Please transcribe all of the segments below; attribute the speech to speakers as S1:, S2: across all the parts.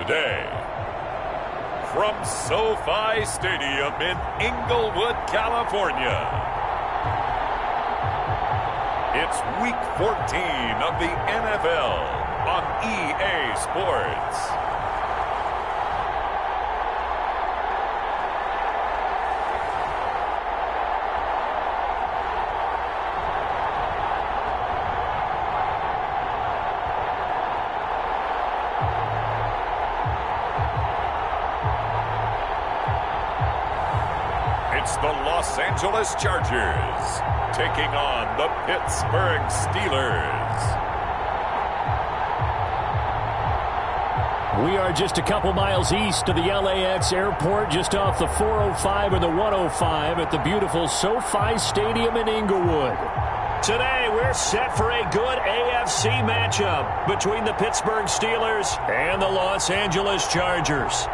S1: today. From SoFi Stadium in Inglewood, California, it's Week 14 of the NFL on EA Sports. It's the Los Angeles Chargers taking on the Pittsburgh Steelers.
S2: We are just a couple miles east of the LAX airport, just off the 405 or the 105 at the beautiful SoFi Stadium in Inglewood. Today, we're set for a good AFC matchup between the Pittsburgh Steelers and the Los Angeles Chargers.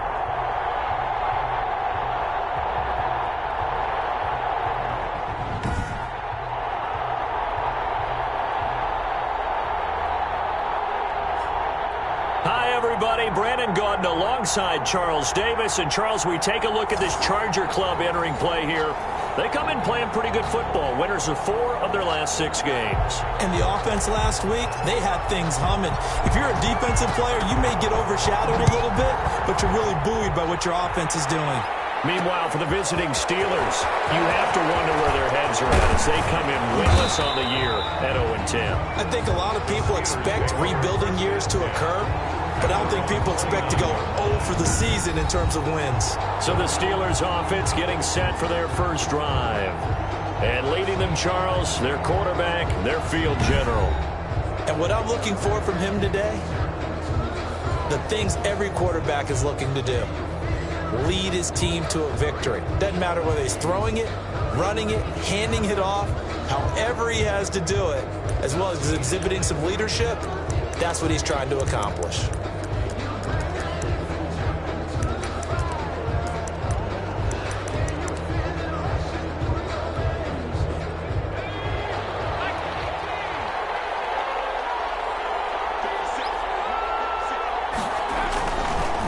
S2: Alongside Charles Davis. And Charles, we take a look at this Charger club entering play here. They come in playing pretty good football. Winners of 4 of their last 6 games.
S3: And the offense last week, they had things humming. If you're a defensive player, you may get overshadowed a little bit, but you're really buoyed by what your offense is doing.
S2: Meanwhile, for the visiting Steelers, you have to wonder where their heads are at as they come in winless on the year at 0-10.
S3: I think a lot of people expect rebuilding years to occur, but I don't think people expect to go 0 for the season in terms of wins.
S2: So the Steelers offense getting set for their first drive. And leading them, Charles, their quarterback, their field general.
S3: And what I'm looking for from him today, the things every quarterback is looking to do. Lead his team to a victory. Doesn't matter whether he's throwing it, running it, handing it off, however he has to do it, as well as exhibiting some leadership, that's what he's trying to accomplish.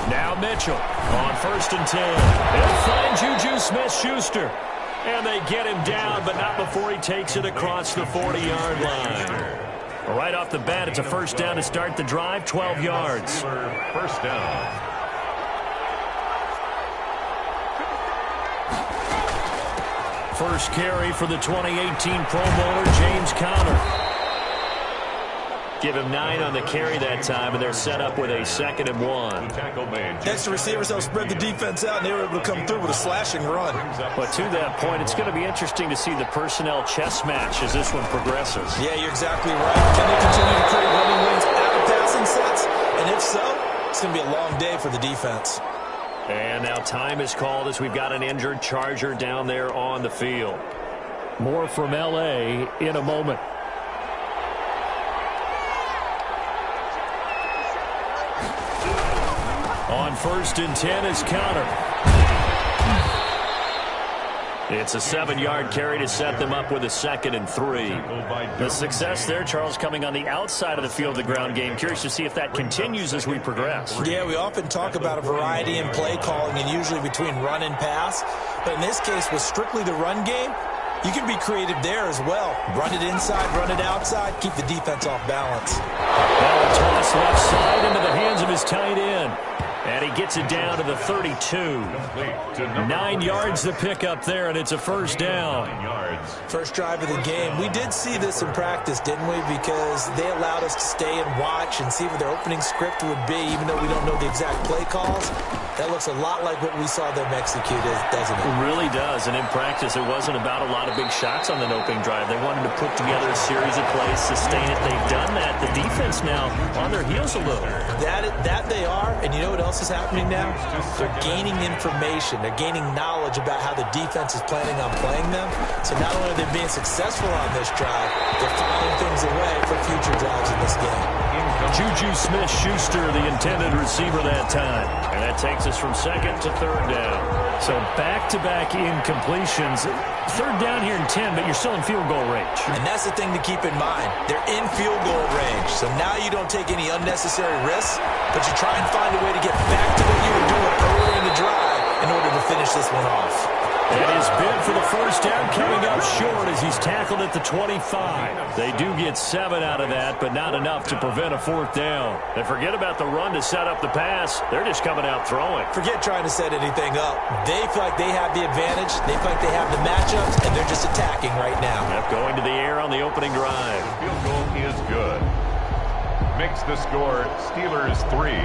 S2: Now Mitchell on 1st and 10. They'll find Juju Smith-Schuster. And they get him down, but not before he takes it across the 40-yard line. Right off the bat, it's a first down to start the drive, 12 yards.
S1: First down.
S2: First carry for the 2018 Pro Bowler, James Conner. Give him 9 on the carry that time, and they're set up with a 2nd and 1.
S3: Extra receivers help spread the defense out, and they were able to come through with a slashing run.
S2: But to that point, it's going to be interesting to see the personnel chess match as this one progresses.
S3: Yeah, you're exactly right. Can they continue to create running lanes out of passing sets? And if so, it's going to be a long day for the defense.
S2: And now time is called as we've got an injured Charger down there on the field. More from L.A. in a moment. On 1st and 10 is Conner. It's a 7-yard carry to set them up with a 2nd and 3. The success there, Charles, coming on the outside of the field, the ground game. Curious to see if that continues as we progress.
S3: Yeah, we often talk about a variety in play calling and usually between run and pass. But in this case, with strictly the run game, you can be creative there as well. Run it inside, run it outside, keep the defense off balance.
S2: Now a toss left side into the hands of his tight end. And he gets it down to the 32. 9 yards to pick up there, and it's a first down.
S3: First drive of the game. We did see this in practice, didn't we? Because they allowed us to stay and watch and see what their opening script would be, even though we don't know the exact play calls. That looks a lot like what we saw them execute, doesn't it?
S2: It really does. And in practice, it wasn't about a lot of big shots on the opening drive. They wanted to put together a series of plays, sustain it. They've done that. The defense now on their heels a little.
S3: That they are. And you know what else is happening now? They're gaining information. They're gaining knowledge about how the defense is planning on playing them. So not only are they being successful on this drive, they're filing things away for future drives in this game.
S2: Juju Smith-Schuster, the intended receiver that time. And that takes us from second to third down. So back-to-back incompletions. Third down here in 10, but you're still in field goal range.
S3: And that's the thing to keep in mind. They're in field goal range. So now you don't take any unnecessary risks, but you try and find a way to get back to what you were doing earlier in the drive in order to finish this one off.
S2: And his bid for the first down coming up short as he's tackled at the 25. They do get 7 out of that, but not enough to prevent a fourth down. And forget about the run to set up the pass. They're just coming out throwing.
S3: Forget trying to set anything up. They feel like they have the advantage. They feel like they have the matchups, and they're just attacking right now.
S2: Yep, going to the air on the opening drive.
S1: The field goal is good. Makes the score Steelers 3.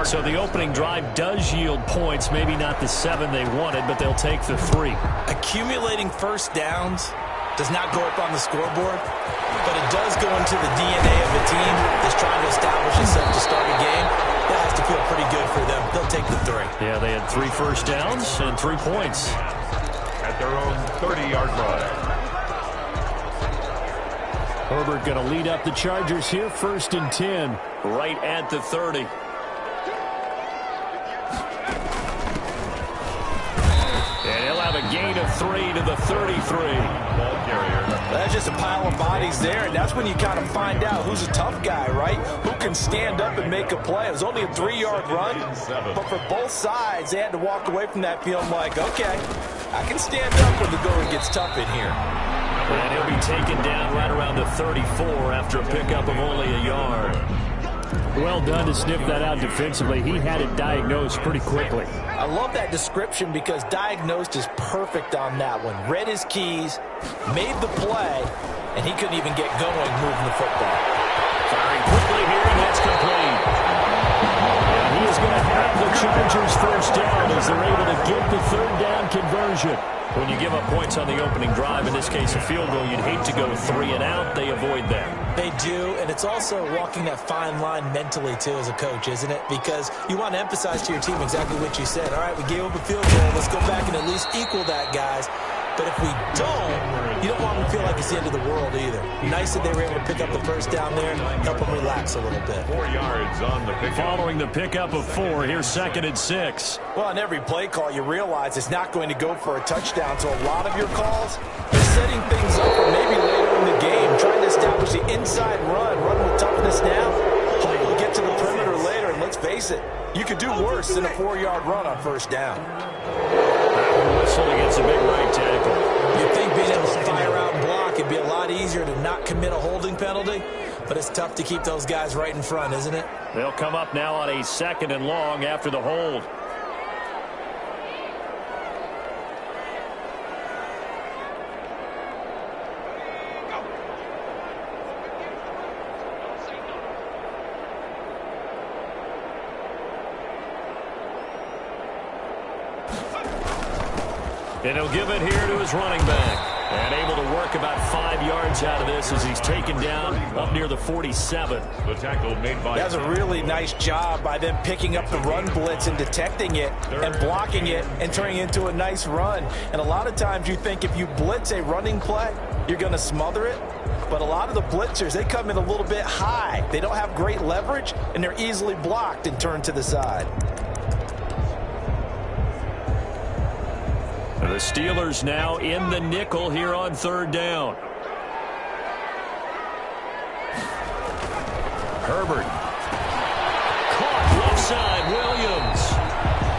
S2: So the opening drive does yield points, maybe not the 7 they wanted, but they'll take the 3.
S3: Accumulating first downs does not go up on the scoreboard, but it does go into the DNA of a team that's trying to establish itself to start a game. That has to feel pretty good for them. They'll take the 3.
S2: Yeah, they had 3 first downs and 3 points.
S1: At their own 30-yard line.
S2: Herbert going to lead up the Chargers here, 1st and 10, right at the 30. And he'll have a gain of 3 to the 33.
S1: Ball carrier.
S3: That's just a pile of bodies there, and that's when you kind of find out who's a tough guy, right? Who can stand up and make a play. It was only a 3-yard run, but for both sides, they had to walk away from that feeling like, okay, I can stand up when the going gets tough in here.
S2: And he'll be taken down right around the 34 after a pickup of only a yard. Well done to sniff that out defensively. He had it diagnosed pretty quickly.
S3: I love that description because diagnosed is perfect on that one. Read his keys, made the play, and he couldn't even get going moving the football.
S2: Firing quickly here, and that's complete. And he is going to have the Chargers first down as they're able to get the third down conversion. When you give up points on the opening drive, in this case a field goal, you'd hate to go 3 and out. They avoid that.
S3: They do, and it's also walking that fine line mentally, too, as a coach, isn't it? Because you want to emphasize to your team exactly what you said. All right, we gave up a field goal. Let's go back and at least equal that, guys. But if we don't, you don't want them to feel like it's the end of the world either. Nice that they were able to pick up the first down there and help them relax a little bit.
S1: 4 yards on the pickup.
S2: Following the pickup of 4, here's 2nd and 6.
S3: Well, on every play call, you realize it's not going to go for a touchdown. So a lot of your calls, you're setting things up for maybe later in the game, trying to establish the inside run with toughness now. Hope we'll get to the perimeter later, and let's face it, you could do worse than a 4-yard run on first down.
S2: Whistle against a big right tackle.
S3: You'd think being able to fire out and block it'd be a lot easier to not commit a holding penalty, but it's tough to keep those guys right in front, isn't it?
S2: They'll come up now on a 2nd and long after the hold. And he'll give it here to his running back. And able to work about 5 yards out of this as he's taken down up near the 47.
S1: The tackle made by...
S3: That's a really nice job by them picking up the run blitz and detecting it and blocking it and turning it into a nice run. And a lot of times you think if you blitz a running play, you're going to smother it. But a lot of the blitzers, they come in a little bit high. They don't have great leverage, and they're easily blocked and turned to the side.
S2: The Steelers now in the nickel here on 3rd down. Herbert. Caught left side, Williams.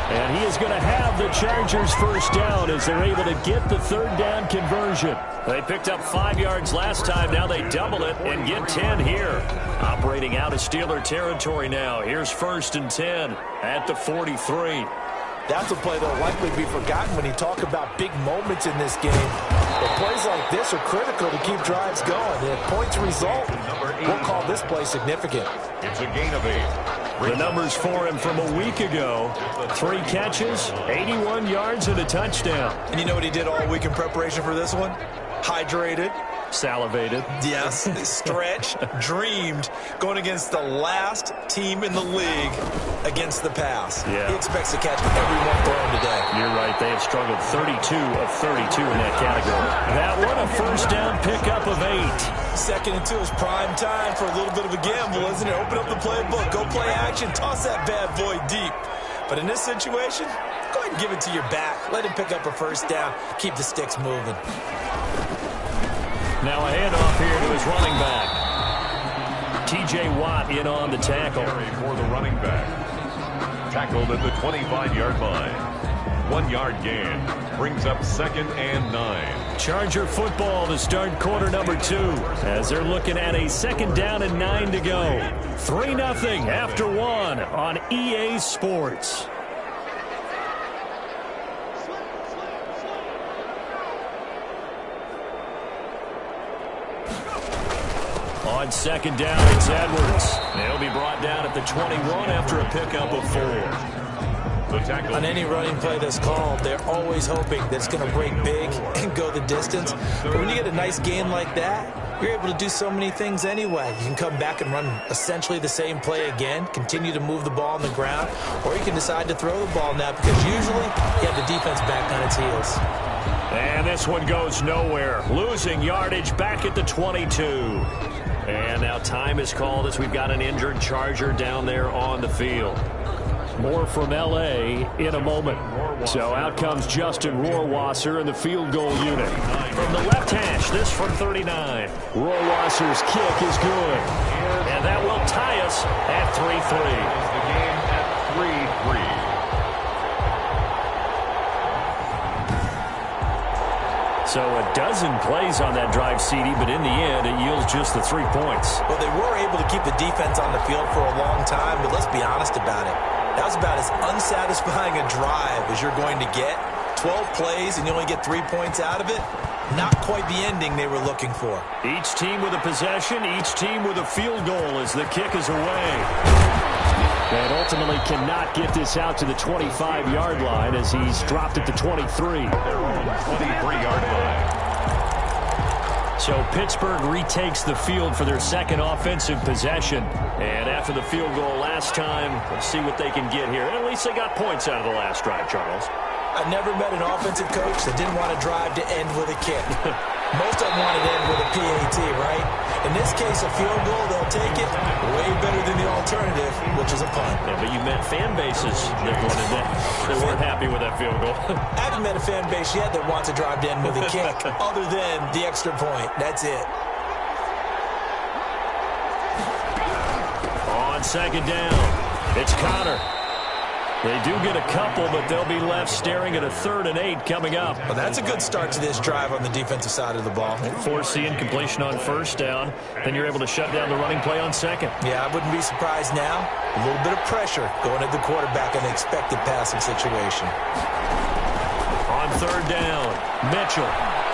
S2: And he is going to have the Chargers first down as they're able to get the 3rd down conversion. They picked up 5 yards last time. Now they double it and get 10 here. Operating out of Steeler territory now. Here's 1st and 10 at the 43.
S3: That's a play that will likely be forgotten when you talk about big moments in this game. But plays like this are critical to keep drives going. And if points result, we'll call this play significant.
S1: It's a gain of 8.
S2: The numbers for him from a week ago. 3 catches, 81 yards, and a touchdown.
S3: And you know what he did all week in preparation for this one? Hydrated,
S2: Salivated.
S3: Yes, stretched, dreamed, going against the last team in the league against the pass.
S2: Yeah.
S3: He expects to catch everyone thrown today.
S2: You're right. They have struggled 32 of 32 in that category. That one, a first down pickup of 8.
S3: 2nd and 2 is prime time for a little bit of a gamble, isn't it? Open up the playbook, go play action, toss that bad boy deep. But in this situation, go ahead and give it to your back. Let him pick up a first down. Keep the sticks moving.
S2: Now a handoff here to his running back. T.J. Watt in on the tackle.
S1: For the running back. Tackled at the 25-yard line. 1-yard gain. Brings up 2nd and 9.
S2: Charger football to start quarter number 2 as they're looking at a 2nd down and 9 to go. 3-0 after 1 on EA Sports. On 2nd down, it's Edwards. They'll be brought down at the 21 after a pickup of 4.
S3: On any running play that's called, they're always hoping that it's going to break big and go the distance. But when you get a nice gain like that, you're able to do so many things anyway. You can come back and run essentially the same play again, continue to move the ball on the ground, or you can decide to throw the ball now because usually you have the defense back on its heels.
S2: And this one goes nowhere. Losing yardage back at the 22. And now time is called as we've got an injured Charger down there on the field. More from L.A. in a moment. So out comes Justin Rohrwasser in the field goal unit. From the left hash, this from 39. Rohrwasser's kick is good. And that will tie us at 3-3.
S1: The game at 3-3.
S2: So a dozen plays on that drive, CD, but in the end, it yields just the 3 points.
S3: Well, they were able to keep the defense on the field for a long time, but let's be honest about it. That was about as unsatisfying a drive as you're going to get. 12 plays and you only get 3 points out of it. Not quite the ending they were looking for.
S2: Each team with a possession, each team with a field goal as the kick is away. And ultimately cannot get this out to the 25-yard line as he's dropped at the 23.
S1: Their own 23-yard line.
S2: So Pittsburgh retakes the field for their 2nd offensive possession. And after the field goal last time, let's see what they can get here. At least they got points out of the last drive, Charles.
S3: I've never met an offensive coach that didn't want to drive to end with a kick. Most of them wanted to end with a PAT, right? In this case, a field goal, they'll take it way better than the alternative, which is a punt.
S2: Yeah, but you met fan bases that wanted that. They weren't happy with that field goal.
S3: I haven't met a fan base yet that wants to drive to end with a kick other than the extra point. That's it.
S2: On 2nd down, it's Connor. They do get a couple, but they'll be left staring at a 3rd and 8 coming up.
S3: Well, that's a good start to this drive on the defensive side of the ball.
S2: Force the incompletion on 1st down. Then you're able to shut down the running play on 2nd.
S3: Yeah, I wouldn't be surprised now. A little bit of pressure going at the quarterback in the expected passing situation.
S2: On 3rd down, Mitchell.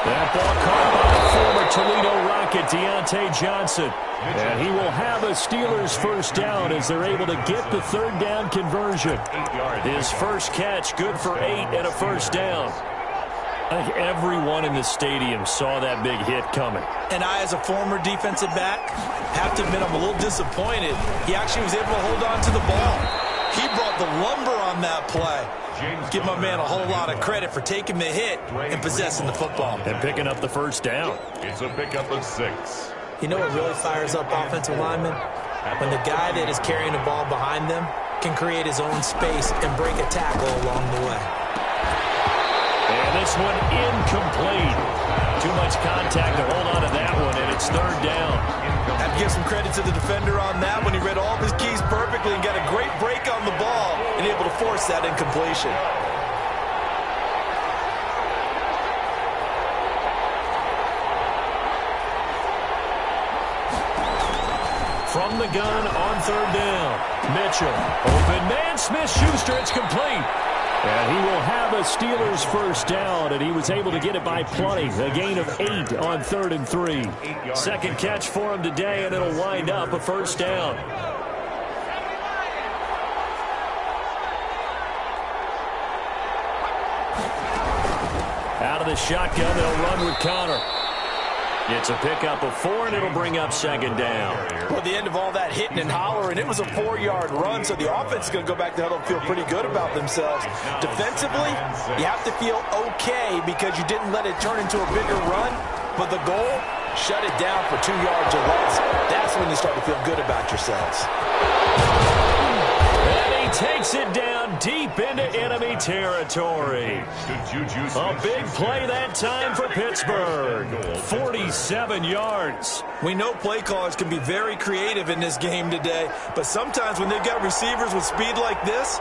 S2: That ball caught by the former Toledo Rocket, Deontay Johnson. And he will have a Steelers first down as they're able to get the 3rd down conversion. His first catch, good for 8 and a first down. I think everyone in the stadium saw that big hit coming.
S3: And I, as a former defensive back, have to admit I'm a little disappointed. He actually was able to hold on to the ball. He brought the lumber on that play. Give my man a whole lot of credit for taking the hit and possessing the football.
S2: And picking up the first down.
S1: It's a pickup of 6.
S3: You know what really fires up offensive linemen? When the guy that is carrying the ball behind them can create his own space and break a tackle along the way.
S2: And this one incomplete. Too much contact to hold on to that one, and it's 3rd down.
S3: I have to give some credit to the defender on that one. He read all of his keys perfectly and got a great break on the ball and able to force that incompletion.
S2: From the gun on 3rd down. Mitchell. Open man. Smith-Schuster. It's complete. And he will have a Steelers first down, and he was able to get it by plenty. A gain of 8 on 3rd and 3. 2nd catch for him today, and it'll wind up a first down. Out of the shotgun, they'll run with Connor. It's a pickup of 4, and it'll bring up second down.
S3: Well, at the end of all that hitting and hollering, it was a 4-yard run, so the offense is going to go back to huddle and feel pretty good about themselves. Defensively, you have to feel okay because you didn't let it turn into a bigger run, but the goal, shut it down for 2 yards or less. That's when you start to feel good about yourselves.
S2: And he takes it down deep into enemy territory. A big play that time for Pittsburgh. 47 yards.
S3: We know play callers can be very creative in this game today, but sometimes when they've got receivers with speed like this,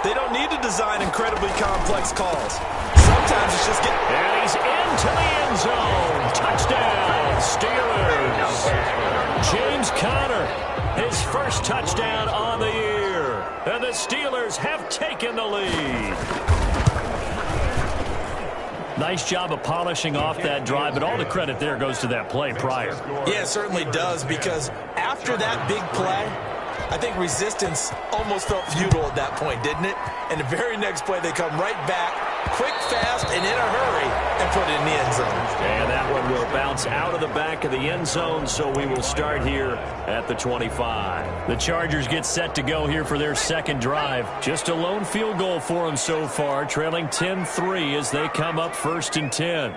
S3: they don't need to design incredibly complex calls. Sometimes it's just
S2: And he's into the end zone. Touchdown, Steelers. James Conner, his first touchdown on the year. And the Steelers have taken the lead. Nice job of polishing off that drive, but all the credit there goes to that play prior.
S3: Yeah, it certainly does, because after that big play, I think resistance almost felt futile at that point, didn't it? And the very next play, they come right back, quick, fast, and in a hurry, and put it in the end zone.
S2: And that one will bounce out of the back of the end zone, so we will start here at the 25. The Chargers get set to go here for their second drive. Just a lone field goal for them so far, trailing 10-3 as they come up 1st and 10.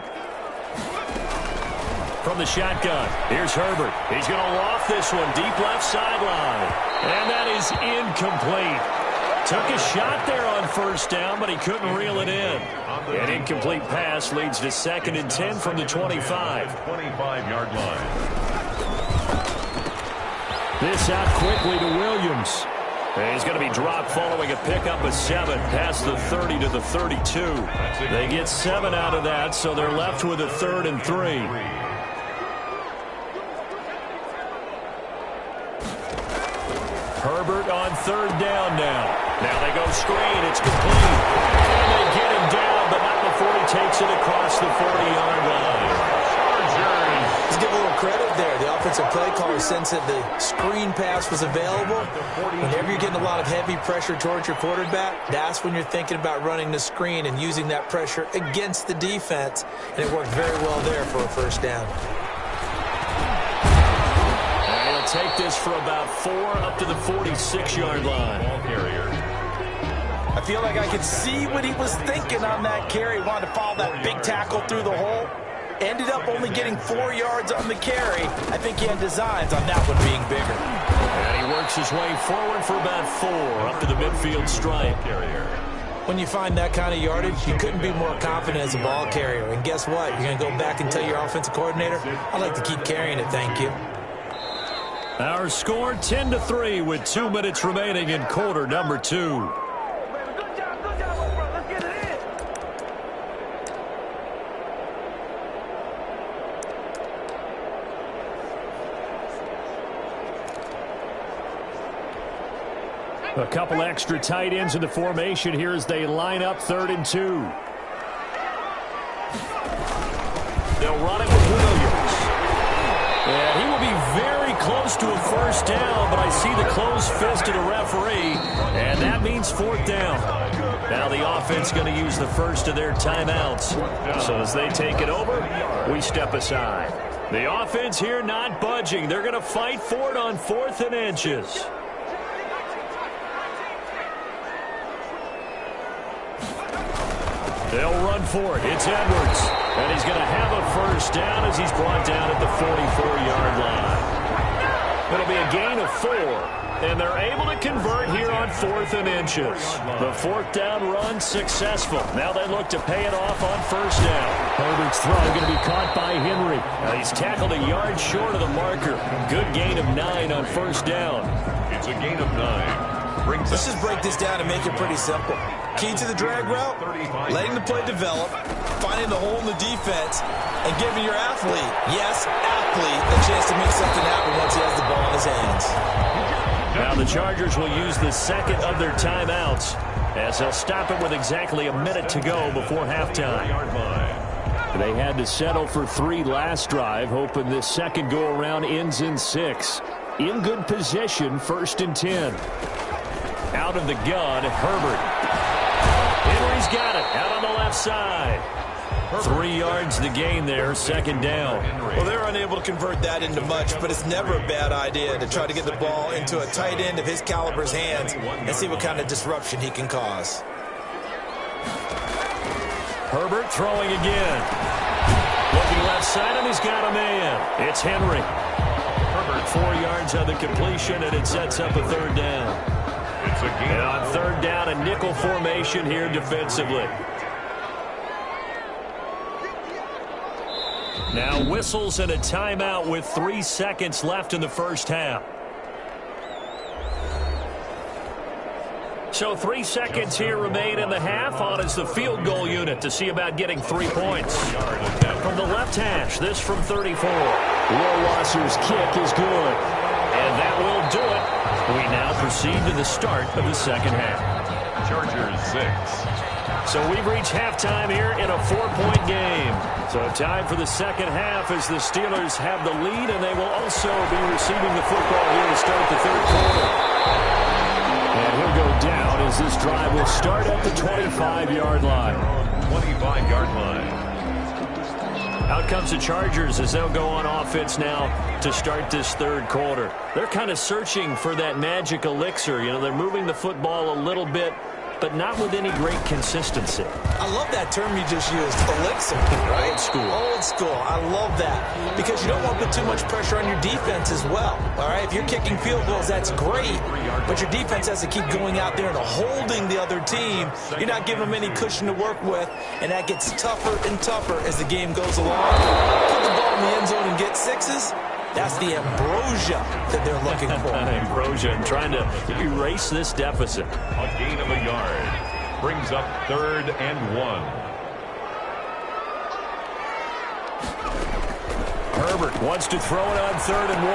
S2: From the shotgun, here's Herbert. He's going to loft this one deep left sideline. And that is incomplete. Took a shot there on first down, but he couldn't reel it in. An incomplete pass leads to 2nd and 10 from the 25.
S1: 25-yard line.
S2: This out quickly to Williams. And he's going to be dropped following a pickup of 7 past the 30 to the 32. They get 7 out of that, so they're left with a 3rd and 3. Herbert on 3rd down now. Now they go screen. It's complete. And they get him down, but not before he takes it across the 40-yard line.
S3: Let's give a little credit there. The offensive play caller sensed that the screen pass was available. Whenever you're getting a lot of heavy pressure towards your quarterback, that's when you're thinking about running the screen and using that pressure against the defense. And it worked very well there for a first down.
S2: Take this for about 4 up to the 46-yard line.
S3: I feel like I could see what he was thinking on that carry. Wanted to follow that big tackle through the hole. Ended up only getting 4 yards on the carry. I think he had designs on that one being bigger.
S2: And he works his way forward for about 4 up to the midfield stripe.
S3: When you find that kind of yardage, you couldn't be more confident as a ball carrier. And guess what? You're going to go back and tell your offensive coordinator, I'd like to keep carrying it, thank you.
S2: Our score 10-3 with 2 minutes remaining in quarter number 2. A couple extra tight ends in the formation here as they line up 3rd and 2. They'll run it with Williams. And he will be very close to a first down, but I see the closed fist of the referee, and that means 4th down. Now the offense going to use the first of their timeouts. So as they take it over, we step aside. The offense here not budging. They're going to fight for it on 4th and inches. They'll run for it. It's Edwards. And he's going to have a first down as he's brought down at the 44-yard line. It'll be a gain of 4. And they're able to convert here on 4th and inches. The 4th down run successful. Now they look to pay it off on first down. Herbert's throw going to be caught by Henry. Now he's tackled a yard short of the marker. Good gain of 9 on first down.
S1: It's a gain of 9.
S3: Let's just break this down and make it pretty simple. Key to the drag route, letting the play develop, finding the hole in the defense, and giving your athlete, yes, athlete, a chance to make something happen once he has the ball in his hands.
S2: Now the Chargers will use the second of their timeouts as they'll stop it with exactly a minute to go before halftime. They had to settle for 3 last drive, hoping this second go-around ends in 6. In good position, 1st and 10. Out of the gun, Herbert. Henry's got it, out on the left side. 3 yards to gain there, second down.
S3: Well, they're unable to convert that into much, but it's never a bad idea to try to get the ball into a tight end of his caliber's hands and see what kind of disruption he can cause.
S2: Herbert throwing again. Looking left side, and he's got a man. It's Henry. Herbert 4 yards on the completion, and it sets up a third down. And on third down, a nickel formation here defensively. Now whistles and a timeout with 3 seconds left in the first half. So 3 seconds here remain in the half. On is the field goal unit to see about getting 3 points. From the left hash, this from 34. Rohrwasser's kick is good. And that will do it. We now proceed to the start of the second half.
S1: Chargers 6.
S2: So we've reached halftime here in a 4-point game. So time for the second half as the Steelers have the lead, and they will also be receiving the football here to start the third quarter. And he'll go down as this drive will start at the 25-yard line.
S1: 25-yard line.
S2: Out comes the Chargers as they'll go on offense now to start this third quarter. They're kind of searching for that magic elixir. You know, they're moving the football a little bit, but not with any great consistency.
S3: I love that term you just used, elixir, right?
S2: Old school.
S3: Old school. I love that because you don't want to put too much pressure on your defense as well, all right? If you're kicking field goals, that's great, but your defense has to keep going out there and holding the other team. You're not giving them any cushion to work with, and that gets tougher and tougher as the game goes along. Put the ball in the end zone and get sixes. That's the ambrosia that they're looking for.
S2: Ambrosia and trying to erase this deficit.
S1: A gain of a yard. Brings up 3rd and 1.
S2: Herbert wants to throw it on 3rd and 1.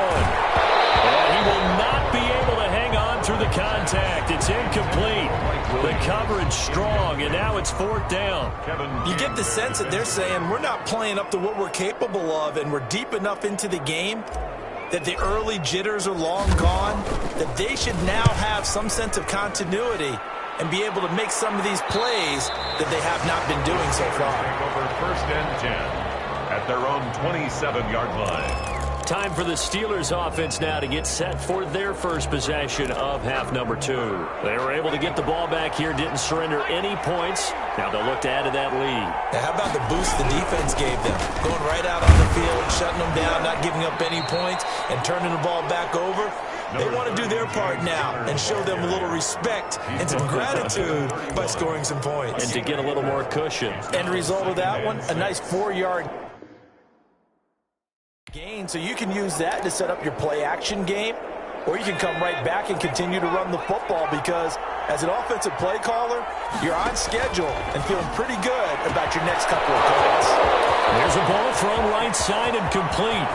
S2: And he will not be able to hang on through the contact. It's incomplete. The coverage strong, and now it's 4th down.
S3: You get the sense that they're saying we're not playing up to what we're capable of, and we're deep enough into the game that the early jitters are long gone, that they should now have some sense of continuity and be able to make some of these plays that they have not been doing so far.
S1: Over 1st and 10 at their own 27-yard line.
S2: Time for the Steelers offense now to get set for their first possession of half number 2. They were able to get the ball back here, didn't surrender any points. Now they'll look to add to that lead.
S3: Now how about the boost the defense gave them? Going right out on the field, shutting them down, not giving up any points, and turning the ball back over. They want to do their part now and show them a little respect and some gratitude by scoring some points.
S2: And to get a little more cushion.
S3: End result of that one, a nice 4-yard gain, so you can use that to set up your play-action game, or you can come right back and continue to run the football because as an offensive play caller, you're on schedule and feeling pretty good about your next couple of points.
S2: There's a ball thrown right side and complete.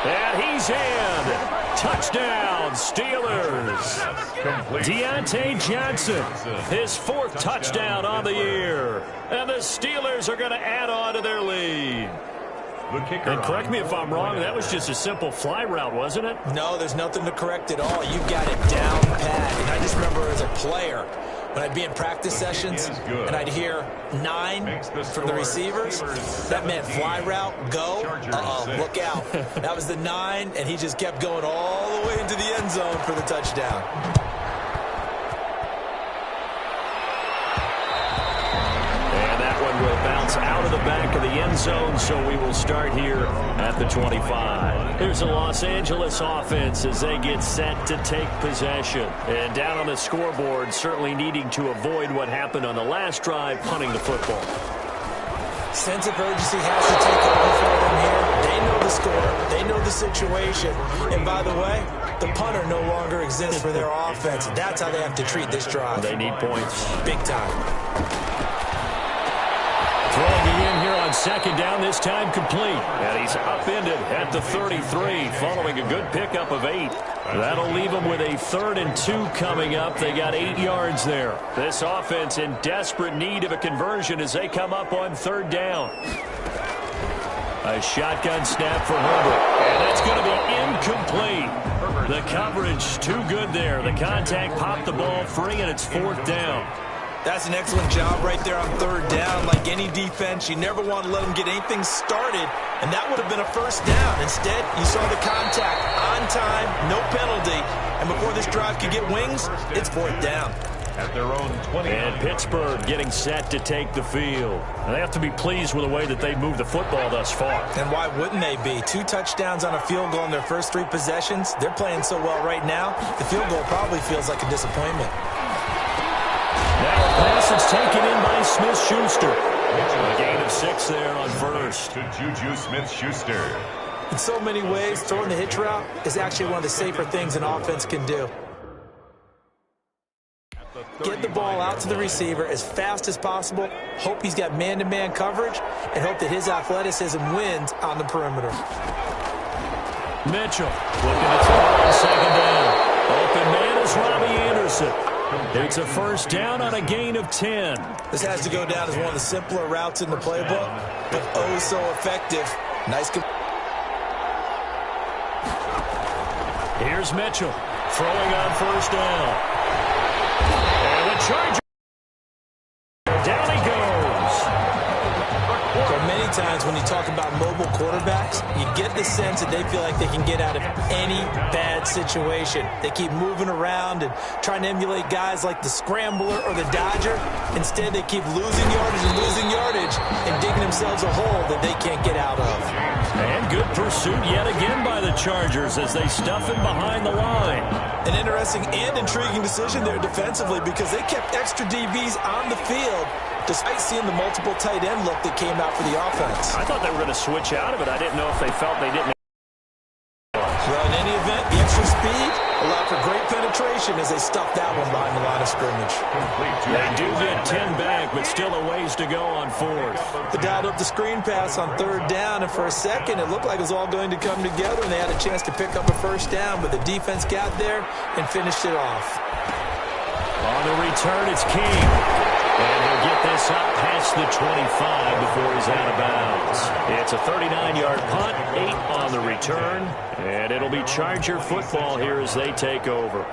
S2: And he's in. Touchdown, Steelers. Deontay Johnson, his 4th touchdown on the year. And the Steelers are going to add on to their lead. And correct me if I'm wrong, that was just a simple fly route, wasn't it?
S3: No, there's nothing to correct at all. You got it down pat. And I just remember as a player, when I'd be in practice sessions and I'd hear 9 from the receivers, that meant fly route, go, look out. That was the 9, and he just kept going all the way into the end zone for the touchdown.
S2: Will bounce out of the back of the end zone, so we will start here at the 25. Here's the Los Angeles offense as they get set to take possession. And down on the scoreboard, certainly needing to avoid what happened on the last drive, punting the football.
S3: Sense of urgency has to take over for them here. They know the score. They know the situation. And by the way, the punter no longer exists for their offense. That's how they have to treat this drive.
S2: They need points.
S3: Big time.
S2: Throwing it in here on second down, this time complete. And he's upended at the 33, following a good pickup of 8. That'll leave them with a 3rd and 2 coming up. They got 8 yards there. This offense in desperate need of a conversion as they come up on 3rd down. A shotgun snap for Herbert. And that's going to be incomplete. The coverage too good there. The contact popped the ball free, and it's 4th down.
S3: That's an excellent job right there on third down. Like any defense, you never want to let them get anything started, and that would have been a first down. Instead, you saw the contact on time, no penalty, and before this drive could get wings, it's fourth down.
S1: At their own 20.
S2: And Pittsburgh getting set to take the field. And they have to be pleased with the way that they've moved the football thus far.
S3: And why wouldn't they be? 2 touchdowns on a field goal in their first 3 possessions. They're playing so well right now, the field goal probably feels like a disappointment.
S2: Now a pass is taken in by Smith-Schuster. A gain of 6 there on first.
S1: To Juju Smith-Schuster.
S3: In so many ways, throwing the hitch route is actually one of the safer things an offense can do. Get the ball out to the receiver as fast as possible, hope he's got man-to-man coverage, and hope that his athleticism wins on the perimeter.
S2: Mitchell looking to throw on second down. Open man is Robbie Anderson. It's a first down on a gain of 10.
S3: This has to go down as one of the simpler routes in the playbook, but oh so effective. Nice.
S2: Here's Mitchell throwing on first down. And the Chargers. Down he goes.
S3: So many times when you talk about mobile quarterbacks, you get the sense that they feel like they can get out of any bad situation. They keep moving around and trying to emulate guys like the Scrambler or the Dodger. Instead, they keep losing yardage and digging themselves a hole that they can't get out of.
S2: And good pursuit yet again by the Chargers as they stuff him behind the line.
S3: An interesting and intriguing decision there defensively because they kept extra DBs on the field despite seeing the multiple tight end look that came out for the offense.
S2: I thought they were going to switch out of it. I didn't know if they felt they didn't.
S3: Well, in any event, the extra speed allowed for great penetration as they stuffed that one behind the line of scrimmage.
S2: They do get 10 back, but still a ways to go on fourth.
S3: They dialed up the screen pass on third down, and for a second, it looked like it was all going to come together, and they had a chance to pick up a first down, but the defense got there and finished it off.
S2: On the return, it's King. And he'll get this up past the 25 before he's out of bounds. It's a 39-yard punt, 8 on the return, and it'll be Charger football here as they take over.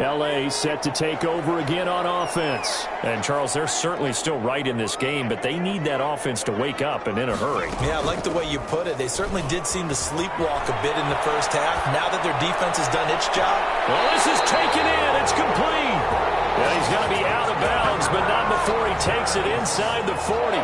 S2: L.A. set to take over again on offense. And, Charles, they're certainly still right in this game, but they need that offense to wake up and in a hurry.
S3: Yeah, I like the way you put it. They certainly did seem to sleepwalk a bit in the first half. Now that their defense has done its job.
S2: Well, this is taken in. It's complete. Well, he's going to be out of bounds, but not before he takes it inside the 40.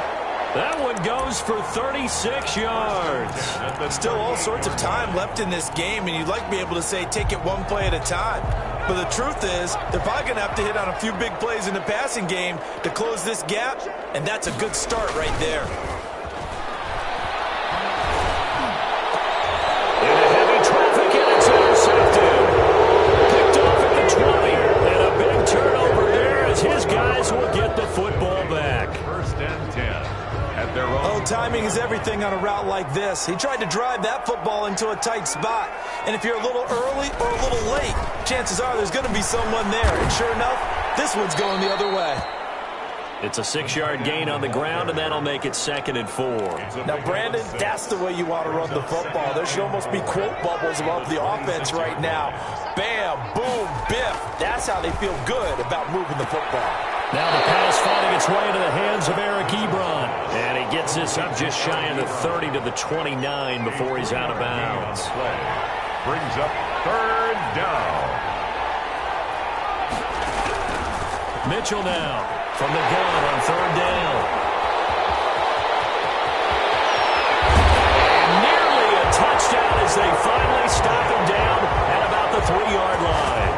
S2: That one goes for 36 yards.
S3: Still all sorts of time left in this game, and you'd like to be able to say take it one play at a time. But the truth is, they're probably going to have to hit on a few big plays in the passing game to close this gap, and that's a good start right there.
S2: Into heavy traffic, and it's intercepted. Picked off at the 20, and a big turnover there as his guys will get the football back.
S1: First and 10. At their own.
S3: Oh, timing is everything on a route like this. He tried to drive that football into a tight spot. And if you're a little early or a little late, chances are there's going to be someone there. And sure enough, this one's going the other way.
S2: It's a 6-yard gain on the ground, and that'll make it 2nd and 4.
S3: Now, Brandon, that's the way you want to run the football. There should almost be quote bubbles above the offense right now. Bam, boom, biff. That's how they feel good about moving the football.
S2: Now the pass finding its way into the hands of Eric Ebron. And he gets this up just shy of the 30 to the 29 before he's out of bounds.
S1: Brings up third down.
S2: Mitchell now from the gun on third down. And nearly a touchdown as they finally stop him down at about the 3-yard line.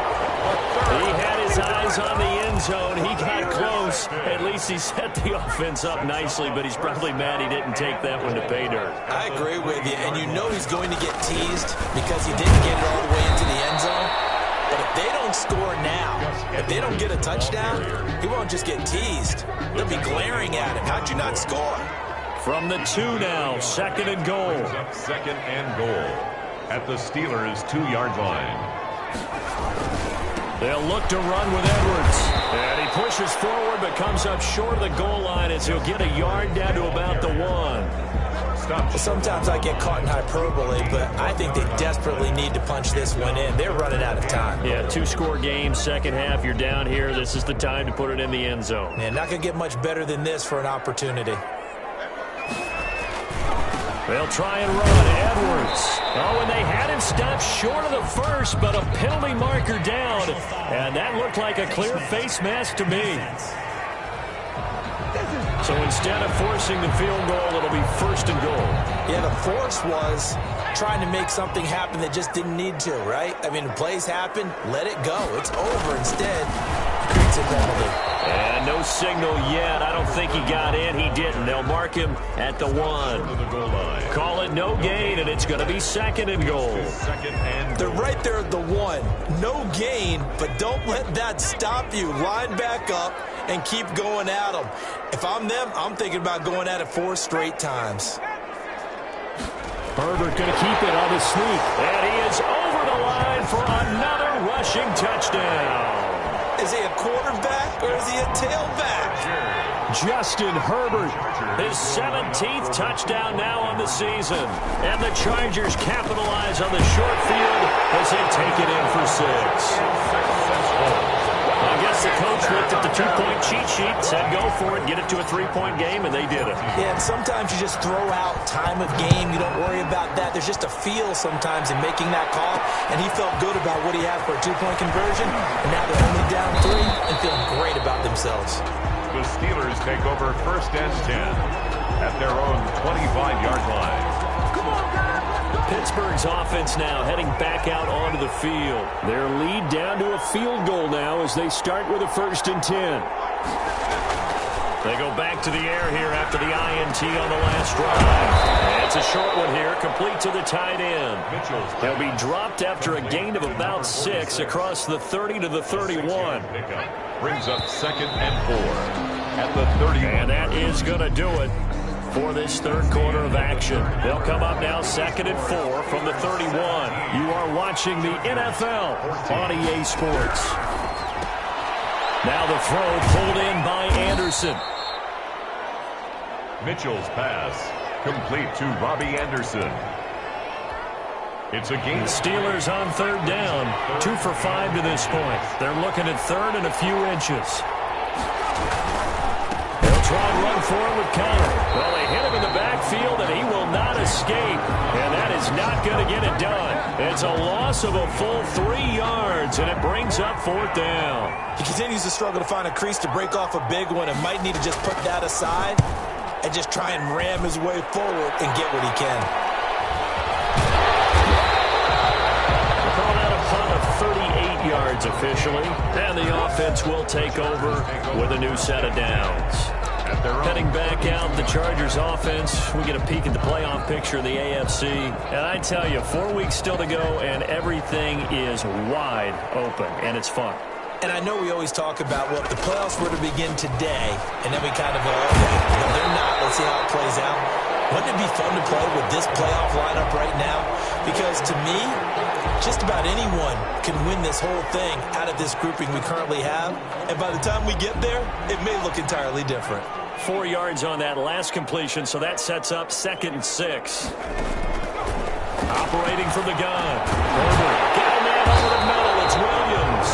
S2: He had his eyes on the end zone. He got close. At least he set the offense up nicely, but he's probably mad he didn't take that one to pay dirt.
S3: I agree with you, and you know he's going to get teased because he didn't get it all the way into the end zone. But if they don't score now, if they don't get a touchdown, he won't just get teased. They'll be glaring at him. How'd you not score?
S2: From the 2 now, 2nd and goal.
S1: Second and goal at the Steelers' 2-yard line.
S2: They'll look to run with Edwards. And he pushes forward but comes up short of the goal line as he'll get a yard down to about the 1.
S3: Sometimes I get caught in hyperbole, but I think they desperately need to punch this one in. They're running out of time.
S2: Yeah, two-score game, second half. You're down here. This is the time to put it in the end zone.
S3: Man, not going to get much better than this for an opportunity.
S2: They'll try and run. Edwards. Oh, and they had him stopped short of the first, but a penalty marker down. And that looked like a clear face mask to me. So instead of forcing the field goal, it'll be 1st and goal.
S3: Yeah, the force was trying to make something happen that just didn't need to, right? I mean, the plays happen, let it go. It's over. Instead, creates a penalty.
S2: And no signal yet. I don't think he got in. He didn't. They'll mark him at the 1. Call it no gain, and it's going to be 2nd and goal.
S3: They're right there at the 1. No gain, but don't let that stop you. Line back up and keep going at them. If I'm them, I'm thinking about going at it 4 straight times.
S2: Herbert going to keep it on the sneak. And he is over the line for another rushing touchdown.
S3: Is he a quarterback or is he a tailback?
S2: Justin Herbert, his 17th touchdown now on the season. And the Chargers capitalize on the short field as they take it in for 6. I guess the coach looked at the 2-point cheat sheet, said go for it, get it to a 3-point game, and they did it.
S3: Yeah, and sometimes you just throw out time of game. You don't worry about that. There's just a feel sometimes in making that call, and he felt good about what he had for a 2-point conversion, and now they're only down 3 and feeling great about themselves.
S1: The Steelers take over 1st and 10 at their own 25-yard line.
S2: Pittsburgh's offense now heading back out onto the field. Their lead down to a field goal now as they start with a 1st and 10. They go back to the air here after the INT on the last drive. It's a short one here, complete to the tight end. They'll be dropped after a gain of about 6 across the 30 to the 31.
S1: Brings up 2nd and 4 at the 30.
S2: And that is going to do it for this 3rd quarter of action. They'll come up now 2nd and 4 from the 31. You are watching the NFL on EA Sports. Now the throw pulled in by Anderson.
S1: Mitchell's pass complete to Robbie Anderson. It's a gain.
S2: The Steelers on 3rd down. 2 for 5 to this point. They're looking at 3rd and a few inches. Try and run for it with Canale. Well, they hit him in the backfield, and he will not escape. And that is not going to get it done. It's a loss of a full 3 yards, and it brings up 4th down.
S3: He continues to struggle to find a crease to break off a big one and might need to just put that aside and just try and ram his way forward and get what he can.
S2: We're calling out a punt of 38 yards officially, and the offense will take over with a new set of downs. Heading back out, the Chargers offense, we get a peek at the playoff picture in the AFC. And I tell you, 4 weeks still to go, and everything is wide open, and it's fun.
S3: And I know we always talk about, well, if the playoffs were to begin today, and then we kind of go, okay, well, they're not. Let's see how it plays out. Wouldn't it be fun to play with this playoff lineup right now? Because to me, just about anyone can win this whole thing out of this grouping we currently have. And by the time we get there, it may look entirely different.
S2: 4 yards on that last completion, so that sets up 2nd and 6. Operating from the gun. Herbert getting that over the middle. It's Williams.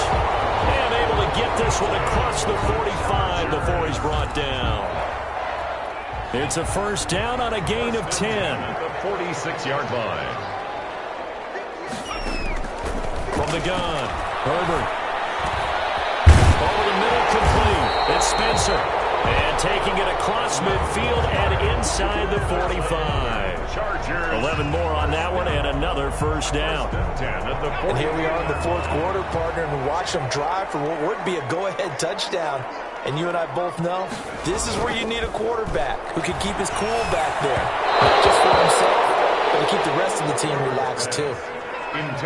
S2: And able to get this one across the 45 before he's brought down. It's a 1st down on a gain of 10.
S1: The 46-yard line.
S2: From the gun, Herbert. Over the middle, complete. It's Spencer. And taking it across midfield and inside the 45.
S1: Chargers.
S2: 11 more on that one and another 1st down.
S3: And here we are in the 4th quarter, partner, and watch them drive for what would be a go-ahead touchdown. And you and I both know this is where you need a quarterback who can keep his cool back there. Not just for himself, but to keep the rest of the team relaxed too.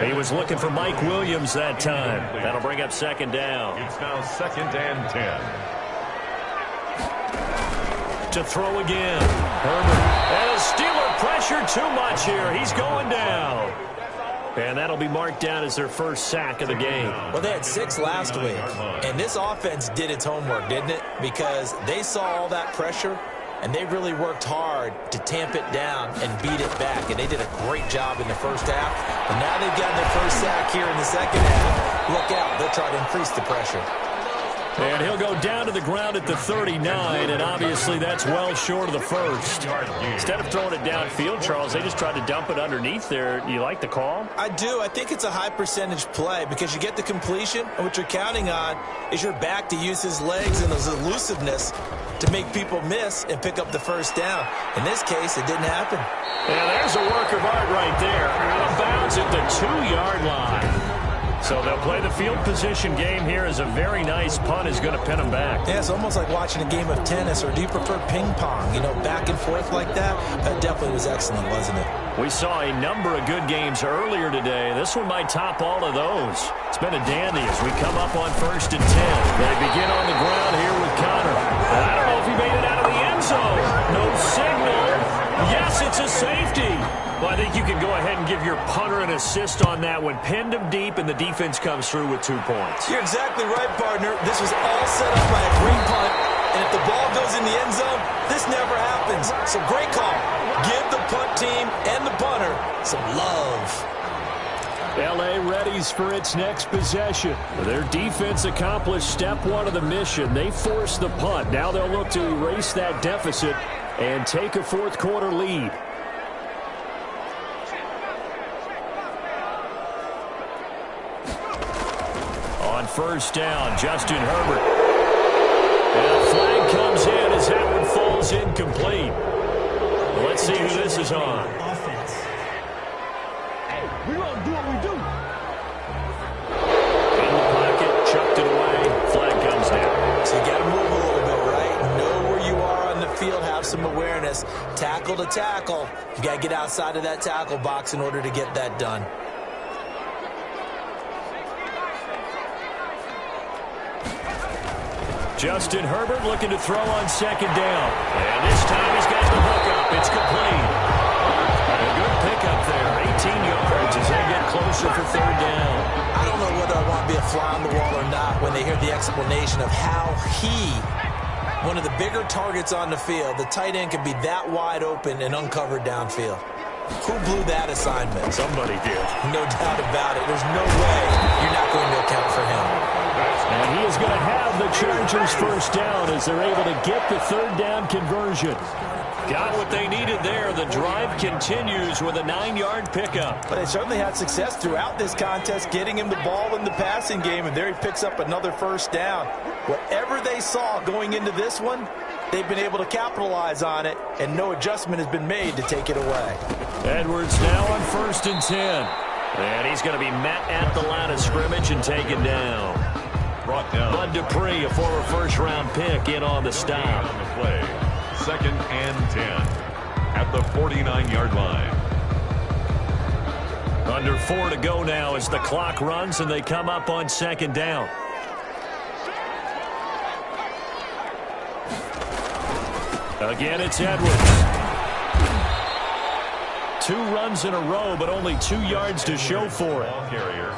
S2: He was looking for Mike Williams that time. That'll bring up 2nd down.
S1: It's now 2nd and 10.
S2: To throw again. Herbert. And a Steeler pressure too much here. He's going down. And that'll be marked down as their 1st sack of the game.
S3: Well, they had 6 last week. And this offense did its homework, didn't it? Because they saw all that pressure, and they really worked hard to tamp it down and beat it back, and they did a great job in the first half. But now they've gotten their first sack here in the second half. Look out, they'll try to increase the pressure.
S2: And he'll go down to the ground at the 39, and obviously that's well short of the first. Instead of throwing it downfield, Charles, they just tried to dump it underneath there. Do you like the call?
S3: I do. I think it's a high-percentage play because you get the completion, and what you're counting on is your back to use his legs and his elusiveness to make people miss and pick up the first down. In this case, it didn't happen.
S2: And there's a work of art right there. Out of bounds at the 2-yard line. So they'll play the field position game here as a very nice punt is going to pin them back.
S3: Yeah, it's almost like watching a game of tennis, or do you prefer ping pong? You know, back and forth like that? That definitely was excellent, wasn't it?
S2: We saw a number of good games earlier today. This one might top all of those. It's been a dandy as we come up on 1st and 10. They begin on the ground here with Connor. I don't know if he made it out of the end zone. No signal. Yes, it's a safety. Well, I think you can go ahead and give your punter an assist on that one. Pinned him deep, and the defense comes through with 2 points.
S3: You're exactly right, partner. This was all set up by a great punt, and if the ball goes in the end zone, this never happens. So great call. Give the punt team and the punter some love.
S2: L.A. readies for its next possession. Their defense accomplished step 1 of the mission. They forced the punt. Now they'll look to erase that deficit and take a 4th quarter lead. On 1st down, Justin Herbert. And a flag comes in as that one falls incomplete. Let's see who this is on.
S4: Offense. Hey, we gonna do what we do.
S2: In the pocket, chucked it away. Flag comes down.
S3: So you got to move a little bit, right? Know where you are on the field. Have some awareness. Tackle to tackle. You got to get outside of that tackle box in order to get that done.
S2: Justin Herbert looking to throw on 2nd down. And this time he's got the hook up. It's complete. A good pickup there. 18 yards as they get closer for 3rd down.
S3: I don't know whether I want to be a fly on the wall or not when they hear the explanation of how one of the bigger targets on the field, the tight end, can be that wide open and uncovered downfield. Who blew that assignment?
S2: Somebody did.
S3: No doubt about it. There's no way you're not going to account for him.
S2: And he is going to have the Chargers 1st down as they're able to get the 3rd down conversion. Got what they needed there. The drive continues with a 9-yard pickup.
S3: But they certainly had success throughout this contest getting him the ball in the passing game, and there he picks up another 1st down. Whatever they saw going into this one, they've been able to capitalize on it, and no adjustment has been made to take it away.
S2: Edwards now on 1st and 10. And he's going to be met at the line of scrimmage and taken down.
S1: Brought down.
S2: Bud Dupree, a former 1st-round pick, in on the stop.
S1: On the play. 2nd and 10 at the 49-yard line.
S2: Under 4 to go now as the clock runs and they come up on 2nd down. Again, it's Edwards. 2 runs in a row, but only 2 yards to show for it.
S1: Ball carrier.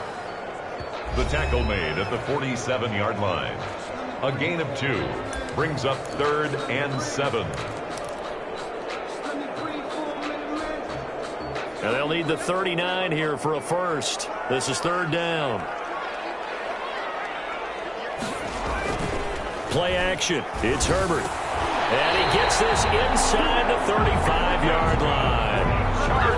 S1: The tackle made at the 47-yard line. A gain of 2 brings up 3rd and 7.
S2: And they'll need the 39 here for a first. This is 3rd down. Play action. It's Herbert. And he gets this inside the 35-yard line.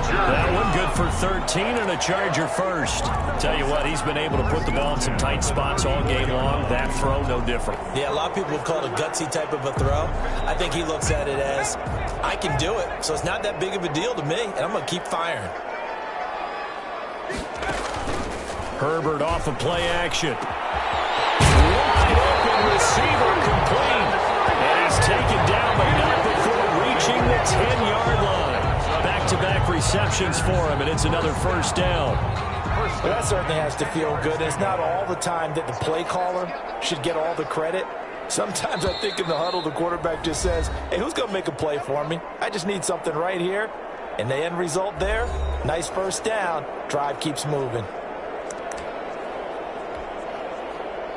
S2: That one good for 13 and a Charger first. Tell you what, he's been able to put the ball in some tight spots all game long. That throw, no different.
S3: Yeah, a lot of people would call it a gutsy type of a throw. I think he looks at it as, I can do it, so it's not that big of a deal to me, and I'm going to keep firing.
S2: Herbert off of play action. Wide open receiver complete. And he's taken down, but not before reaching the 10-yard line. Back-to-back receptions for him, and it's another 1st down.
S3: Well, that certainly has to feel good. It's not all the time that the play caller should get all the credit. Sometimes I think in the huddle, the quarterback just says, hey, who's going to make a play for me? I just need something right here. And the end result there, nice 1st down. Drive keeps moving.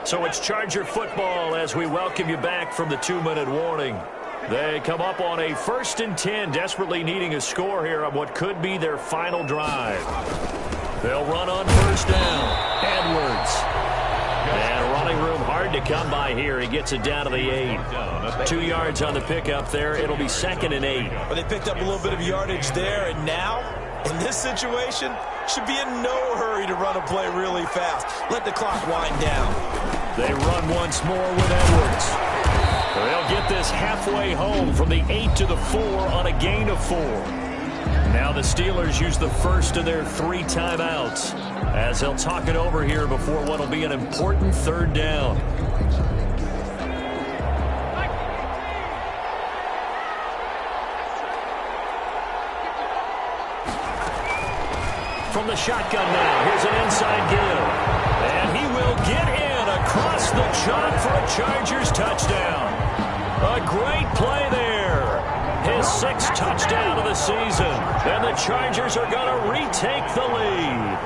S2: So it's Charger football as we welcome you back from the 2-minute warning. They come up on a 1st and 10, desperately needing a score here on what could be their final drive. They'll run on 1st down. Edwards. And running room hard to come by here. He gets it down to the 8. 2 yards on the pickup there. It'll be 2nd and 8.
S3: Well, they picked up a little bit of yardage there, and now, in this situation, should be in no hurry to run a play really fast. Let the clock wind down.
S2: They run once more with Edwards. They'll get this halfway home from the 8 to the 4 on a gain of 4. Now the Steelers use the first of their 3 timeouts as they'll talk it over here before what will be an important 3rd down. From the shotgun now, here's an inside give. And he will get in across the chalk for a Chargers touchdown. A great play there. His 6th touchdown of the season. And the Chargers are going to retake the lead.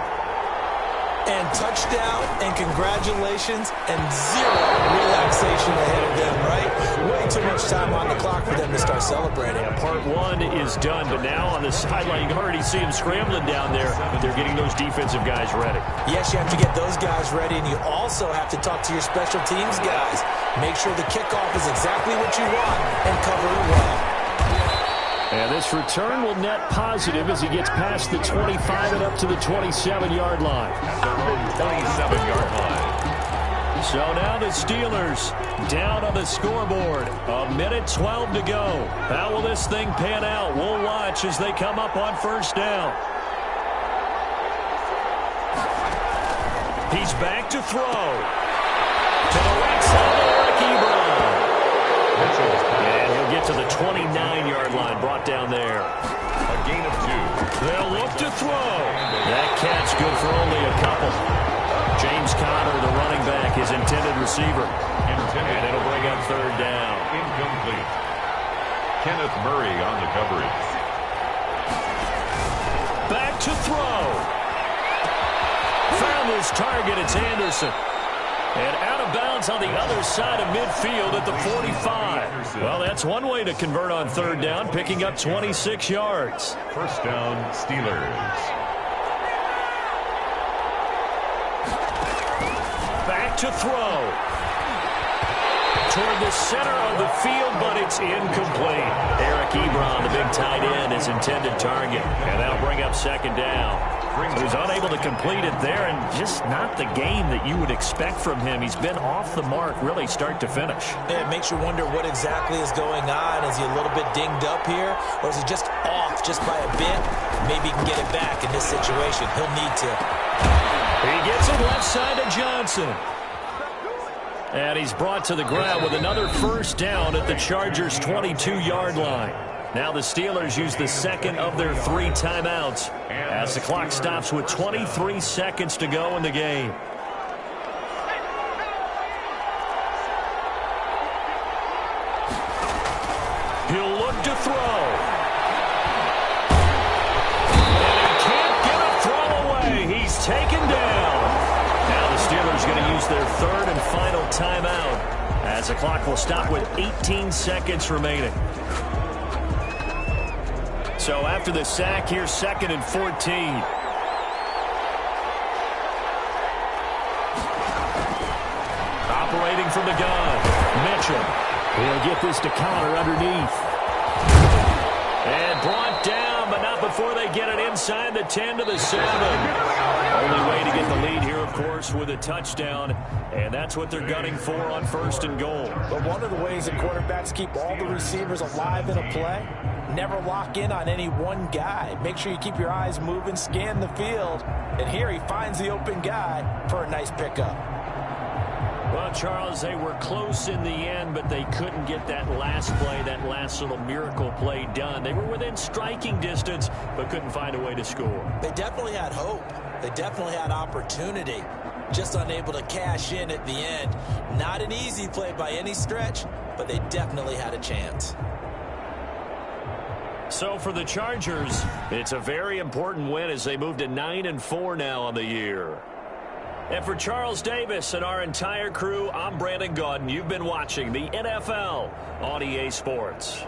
S3: And touchdown and congratulations and 0 relaxation ahead of them, right? Way too much time on the clock for them to start celebrating.
S2: Yeah, part 1 is done, but now on the sideline, you can already see them scrambling down there. They're getting those defensive guys ready.
S3: Yes, you have to get those guys ready, and you also have to talk to your special teams guys. Make sure the kickoff is exactly what you want and cover it well.
S2: And this return will net positive as he gets past the 25 and up to the 27-yard line.
S1: 27-yard line.
S2: So now the Steelers down on the scoreboard. 1:12 to go. How will this thing pan out? We'll watch as they come up on 1st down. He's back to throw. To the right side, Eric Ebron. And he'll get to the 29-yard line, brought down there.
S1: A gain of 2.
S2: They'll look to throw. That catch good for only a couple. James Conner, the running back, his intended receiver. And it'll bring up 3rd down.
S1: Incomplete. Kenneth Murray on the coverage.
S2: Back to throw. Found his target. It's Anderson. And out of bounds on the other side of midfield at the 45. Well, that's one way to convert on 3rd down, picking up 26 yards.
S1: 1st down, Steelers.
S2: Back to throw. Toward the center of the field, but it's incomplete. Eric Ebron, the big tight end, his intended target. And that'll bring up 2nd down. He was unable to complete it there, and just not the game that you would expect from him. He's been off the mark, really, start to finish.
S3: Yeah, it makes you wonder what exactly is going on. Is he a little bit dinged up here, or is he just off just by a bit? Maybe he can get it back in this situation. He'll need to.
S2: He gets it left side to Johnson. And he's brought to the ground with another 1st down at the Chargers' 22-yard line. Now the Steelers use the 2nd of their 3 timeouts as the clock stops with 23 seconds to go in the game. He'll look to throw. And he can't get a throw away. He's taken down. Now the Steelers going to use their 3rd and final timeout as the clock will stop with 18 seconds remaining. So after the sack, here's 2nd and 14. Operating from the gun, Mitchell. He'll get this to Conner underneath. And brought down, but not before they get it inside the 10 to the 7. Only way to get the lead here, of course, with a touchdown. And that's what they're gunning for on 1st and goal.
S3: But one of the ways that quarterbacks keep all the receivers alive in a play, never lock in on any one guy. Make sure you keep your eyes moving, scan the field. And here he finds the open guy for a nice pickup.
S2: Well, Charles, they were close in the end, but they couldn't get that last play, that last little miracle play done. They were within striking distance, but couldn't find a way to score.
S3: They definitely had hope. They definitely had opportunity. Just unable to cash in at the end. Not an easy play by any stretch, but they definitely had a chance.
S2: So for the Chargers, it's a very important win as they move to 9-4 now on the year. And for Charles Davis and our entire crew, I'm Brandon Gaudin. You've been watching the NFL on EA Sports.